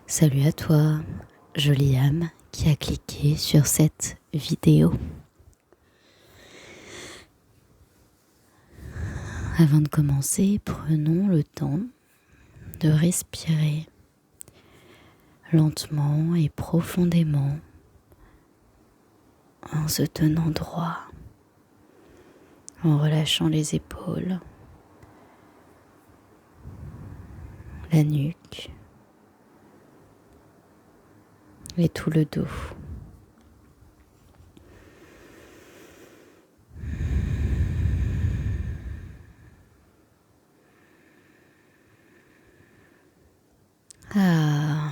Salut à toi, jolie âme qui a cliqué sur cette vidéo. Avant de commencer, prenons le temps de respirer lentement et profondément en se tenant droit, en relâchant les épaules, la nuque et tout le dos. Ah,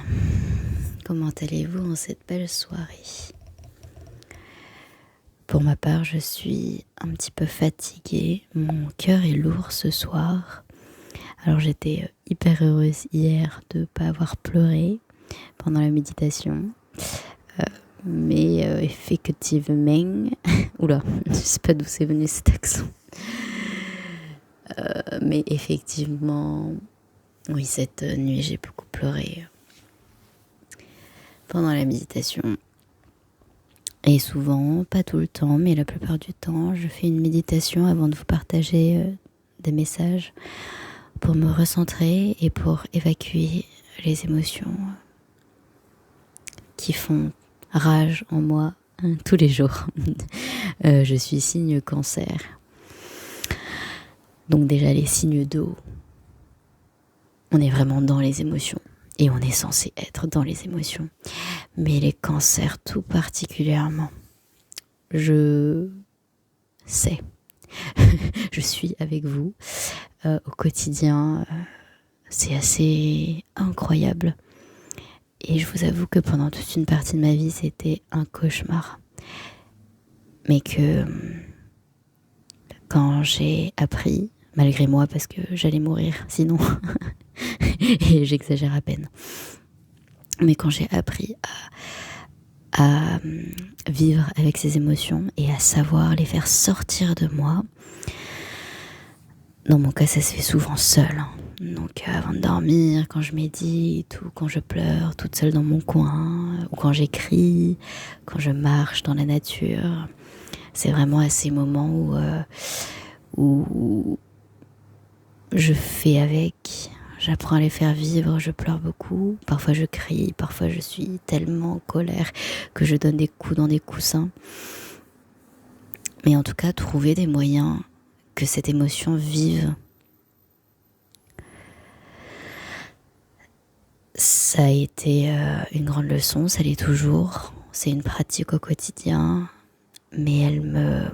comment allez-vous en cette belle soirée? Pour ma part, je suis un petit peu fatiguée, mon cœur est lourd ce soir. Alors j'étais hyper heureuse hier de ne pas avoir pleuré pendant la méditation. Mais effectivement, oula, je sais pas d'où c'est venu cet accent. Mais effectivement, oui, cette nuit j'ai beaucoup pleuré pendant la méditation. Et souvent, pas tout le temps, mais la plupart du temps, je fais une méditation avant de vous partager des messages pour me recentrer et pour évacuer les émotions qui font rage en moi tous les jours. Je suis signe cancer. Donc déjà les signes d'eau, on est vraiment dans les émotions et on est censé être dans les émotions. Mais les cancers tout particulièrement, je sais, je suis avec vous au quotidien, c'est assez incroyable. Et je vous avoue que pendant toute une partie de ma vie, c'était un cauchemar. Mais que quand j'ai appris, malgré moi, parce que j'allais mourir sinon, et j'exagère à peine, mais quand j'ai appris à vivre avec ces émotions et à savoir les faire sortir de moi, dans mon cas, ça se fait souvent seul. Donc avant de dormir, quand je médite ou quand je pleure toute seule dans mon coin, ou quand j'écris, quand je marche dans la nature, c'est vraiment à ces moments où je fais avec, j'apprends à les faire vivre, je pleure beaucoup, parfois je crie, parfois je suis tellement en colère que je donne des coups dans des coussins. Mais en tout cas, trouver des moyens que cette émotion vive, ça a été une grande leçon, ça l'est toujours. C'est une pratique au quotidien, mais elle me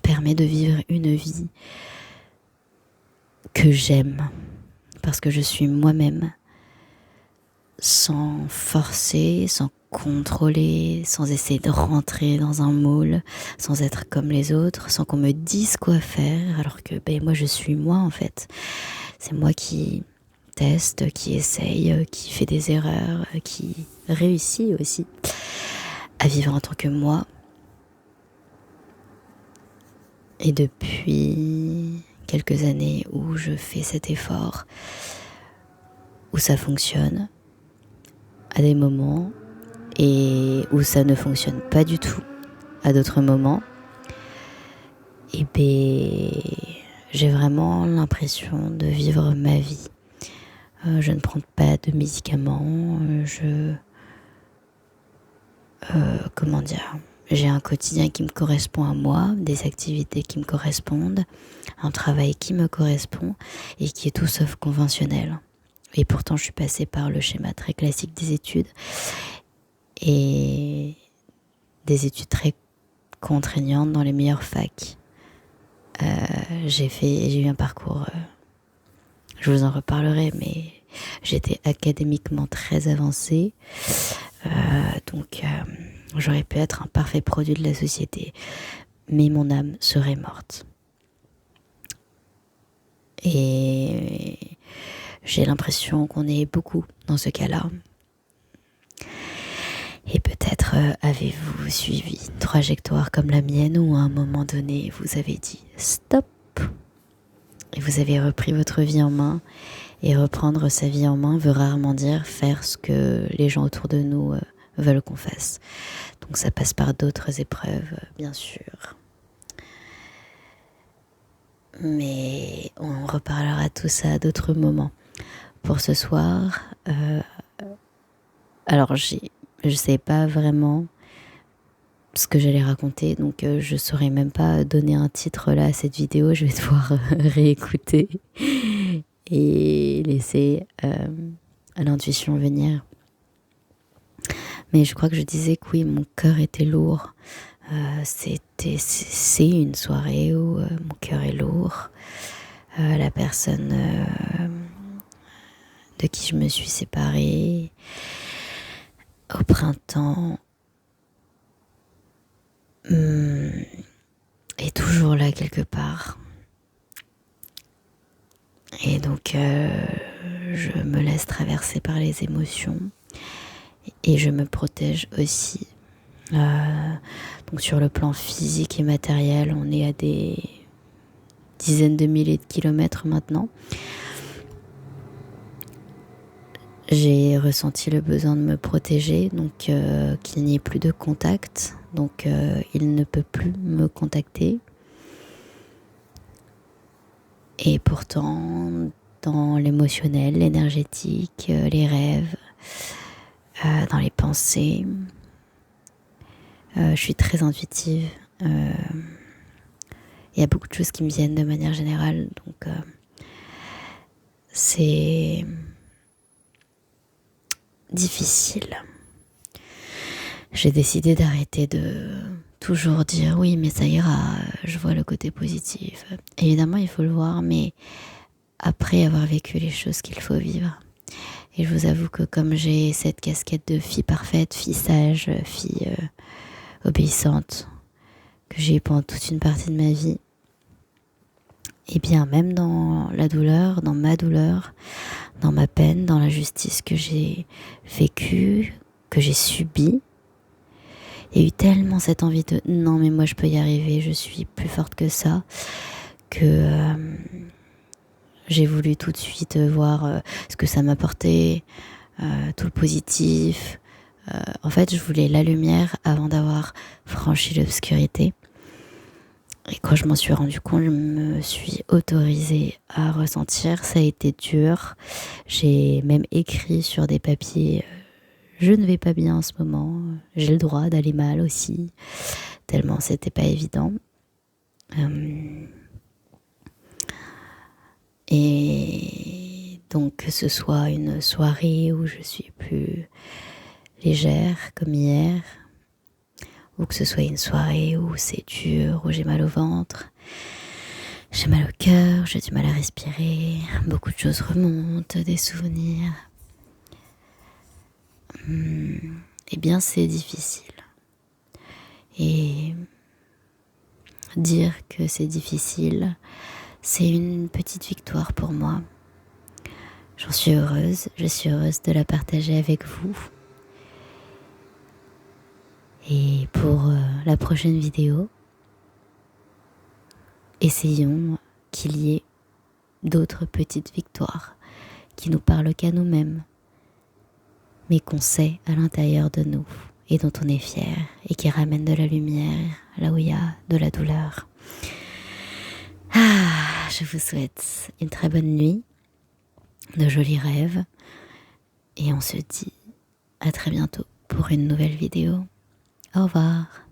permet de vivre une vie que j'aime, parce que je suis moi-même, sans forcer, sans contrôler, sans essayer de rentrer dans un moule, sans être comme les autres, sans qu'on me dise quoi faire, alors que moi je suis moi en fait. C'est moi qui teste, qui essaye, qui fait des erreurs, qui réussit aussi à vivre en tant que moi. Et depuis quelques années où je fais cet effort, où ça fonctionne, à des moments, et où ça ne fonctionne pas du tout à d'autres moments, et j'ai vraiment l'impression de vivre ma vie. Je ne prends pas de médicaments, j'ai un quotidien qui me correspond à moi, des activités qui me correspondent, un travail qui me correspond et qui est tout sauf conventionnel. Et pourtant, je suis passée par le schéma très classique des études et des études très contraignantes dans les meilleures facs. J'ai eu un parcours, je vous en reparlerai, mais j'étais académiquement très avancée, donc j'aurais pu être un parfait produit de la société, mais mon âme serait morte. Et j'ai l'impression qu'on est beaucoup dans ce cas-là. Et peut-être avez-vous suivi une trajectoire comme la mienne où à un moment donné vous avez dit stop et vous avez repris votre vie en main Et reprendre sa vie en main veut rarement dire faire ce que les gens autour de nous veulent qu'on fasse. Donc ça passe par d'autres épreuves, bien sûr. Mais on reparlera tout ça à d'autres moments. Pour ce soir, alors je sais pas vraiment ce que j'allais raconter, donc je saurais même pas donner un titre là à cette vidéo. Je vais devoir réécouter et laisser l'intuition venir. Mais je crois que je disais que oui, mon cœur était lourd. C'est une soirée où mon cœur est lourd. La personne de qui je me suis séparée au printemps est toujours là quelque part. Et donc je me laisse traverser par les émotions et je me protège aussi. Donc sur le plan physique et matériel, on est à des dizaines de milliers de kilomètres maintenant. J'ai ressenti le besoin de me protéger, donc qu'il n'y ait plus de contact. Donc il ne peut plus me contacter. Et pourtant, dans l'émotionnel, l'énergétique, les rêves, dans les pensées, je suis très intuitive. Il y a beaucoup de choses qui me viennent de manière générale. Donc c'est difficile. J'ai décidé d'arrêter de toujours dire oui mais ça ira, je vois le côté positif. Évidemment il faut le voir, mais après avoir vécu les choses qu'il faut vivre. Et je vous avoue que comme j'ai cette casquette de fille parfaite, fille sage, fille obéissante, que j'ai eu pendant toute une partie de ma vie, et bien même dans la douleur, dans ma douleur, dans ma peine, dans l'injustice que j'ai vécue, que j'ai subie, il y a eu tellement cette envie de non mais moi je peux y arriver, je suis plus forte que ça, que j'ai voulu tout de suite voir ce que ça m'apportait, tout le positif. En fait je voulais la lumière avant d'avoir franchi l'obscurité. Et quand je m'en suis rendu compte, je me suis autorisée à ressentir. Ça a été dur. J'ai même écrit sur des papiers je ne vais pas bien en ce moment, j'ai le droit d'aller mal aussi, tellement c'était pas évident. Et donc que ce soit une soirée où je suis plus légère comme hier, ou que ce soit une soirée où c'est dur, où j'ai mal au ventre, j'ai mal au cœur, j'ai du mal à respirer, beaucoup de choses remontent, des souvenirs. Eh bien c'est difficile. Et dire que c'est difficile, c'est une petite victoire pour moi. J'en suis heureuse, je suis heureuse de la partager avec vous. Et pour la prochaine vidéo, essayons qu'il y ait d'autres petites victoires qui nous parlent qu'à nous-mêmes, mais qu'on sait à l'intérieur de nous et dont on est fier et qui ramènent de la lumière là où il y a de la douleur. Je vous souhaite une très bonne nuit, de jolis rêves, et on se dit à très bientôt pour une nouvelle vidéo. Au revoir.